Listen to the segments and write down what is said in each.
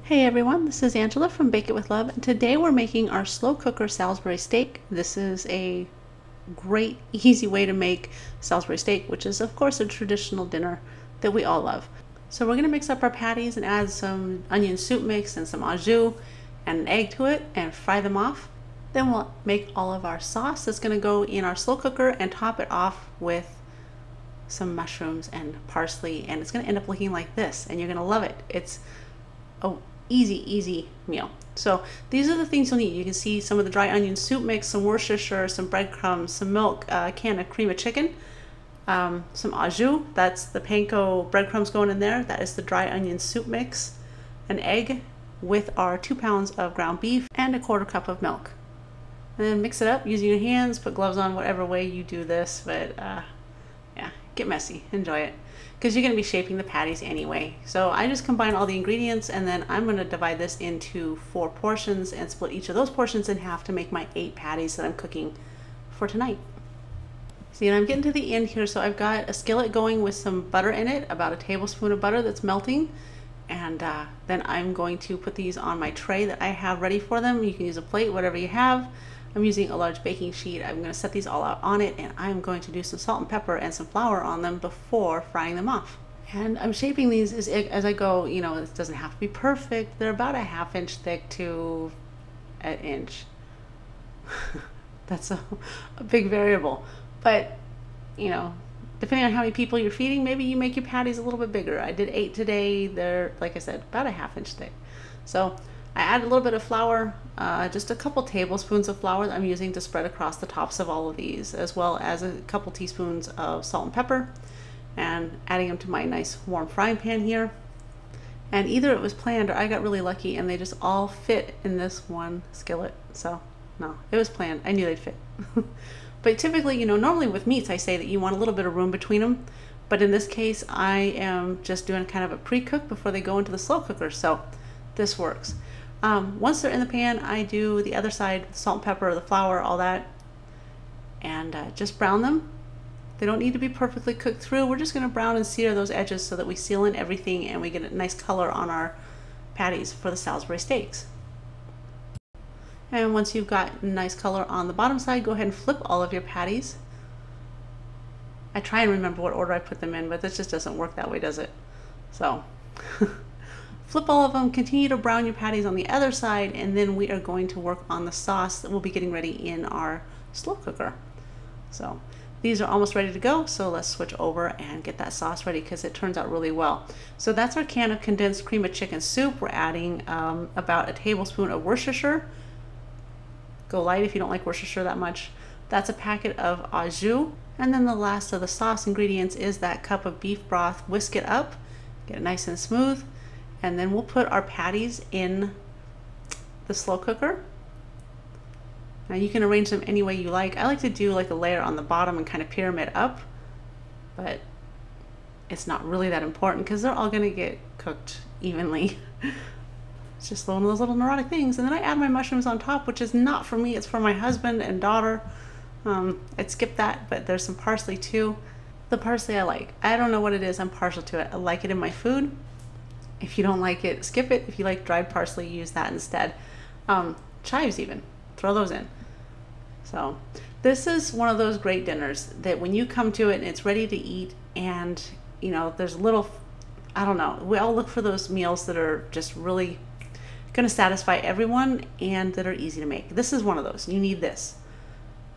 Hey everyone, this is Angela from Bake It With Love, and today we're making our slow cooker Salisbury steak. This is a great, easy way to make Salisbury steak, which is of course a traditional dinner that we all love. So we're going to mix up our patties and add some onion soup mix and some au jus and an egg to it and fry them off. Then we'll make all of our sauce that's going to go in our slow cooker and top it off with some mushrooms and parsley, and it's going to end up looking like this, and you're going to love it. It's easy meal. So these are the things you'll need. You can see some of the dry onion soup mix, some Worcestershire, some breadcrumbs, some milk, a can of cream of chicken, some au jus, that's the panko breadcrumbs going in there. That is the dry onion soup mix, an egg with our 2 pounds of ground beef, and a 1/4 cup of milk. And then mix it up using your hands, put gloves on, whatever way you do this, but yeah, get messy, enjoy it, because you're going to be shaping the patties anyway. So I just combine all the ingredients, and then I'm going to divide this into 4 portions and split each of those portions in half to make my 8 patties that I'm cooking for tonight. See, and I'm getting to the end here, so I've got a skillet going with some butter in it, about a tablespoon of butter that's melting, and then I'm going to put these on my tray that I have ready for them. You can use a plate, whatever you have. I'm using a large baking sheet. I'm going to set these all out on it, and I'm going to do some salt and pepper and some flour on them before frying them off. And I'm shaping these as I go. You know, it doesn't have to be perfect. They're about a 1/2 inch thick to an inch. That's a big variable. But, you know, depending on how many people you're feeding, maybe you make your patties a little bit bigger. I did 8 today. They're, like I said, about a 1/2 inch thick. So I add a little bit of flour, just a couple tablespoons of flour that I'm using to spread across the tops of all of these, as well as a couple teaspoons of salt and pepper, and adding them to my nice warm frying pan here. And either it was planned or I got really lucky and they just all fit in this one skillet. So no, it was planned. I knew they'd fit. But typically, you know, normally with meats I say that you want a little bit of room between them, but in this case I am just doing kind of a pre-cook before they go into the slow cooker, so this works. Once they're in the pan, I do the other side, salt and pepper, the flour, all that, and just brown them. They don't need to be perfectly cooked through. We're just going to brown and sear those edges so that we seal in everything and we get a nice color on our patties for the Salisbury steaks. And once you've got nice color on the bottom side, go ahead and flip all of your patties. I try and remember what order I put them in, but this just doesn't work that way, does it? So flip all of them, continue to brown your patties on the other side, and then we are going to work on the sauce that we'll be getting ready in our slow cooker. So these are almost ready to go, so let's switch over and get that sauce ready because it turns out really well. So that's our can of condensed cream of chicken soup. We're adding about a tablespoon of Worcestershire. Go light if you don't like Worcestershire that much. That's a packet of au jus, and then the last of the sauce ingredients is that cup of beef broth. Whisk it up, get it nice and smooth. And then we'll put our patties in the slow cooker. Now you can arrange them any way you like. I like to do like a layer on the bottom and kind of pyramid up, but it's not really that important because they're all going to get cooked evenly. It's just one of those little neurotic things. And then I add my mushrooms on top, which is not for me, it's for my husband and daughter. I'd skip that, but there's some parsley too. The parsley I like. I don't know what it is, I'm partial to it. I like it in my food. If you don't like it, skip it. If you like dried parsley, use that instead. Chives even, throw those in. So this is one of those great dinners that when you come to it and it's ready to eat, and you know, there's little, I don't know, we all look for those meals that are just really going to satisfy everyone and that are easy to make. This is one of those. You need this.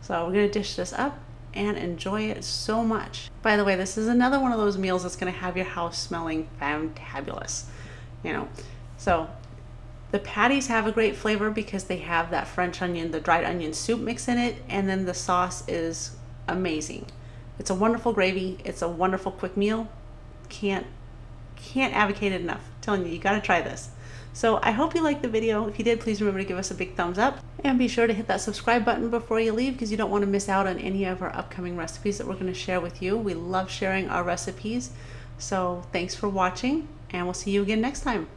So we're going to dish this up and enjoy it so much. By the way, this is another one of those meals that's going to have your house smelling fantabulous. You know, so the patties have a great flavor because they have that French onion, the dried onion soup mix in it, and then the sauce is amazing. It's a wonderful gravy. It's a wonderful quick meal. Can't advocate it enough. I'm telling you, you got to try this. So I hope you liked the video. If you did, please remember to give us a big thumbs up, and be sure to hit that subscribe button before you leave because you don't want to miss out on any of our upcoming recipes that we're going to share with you. We love sharing our recipes. So thanks for watching, and we'll see you again next time.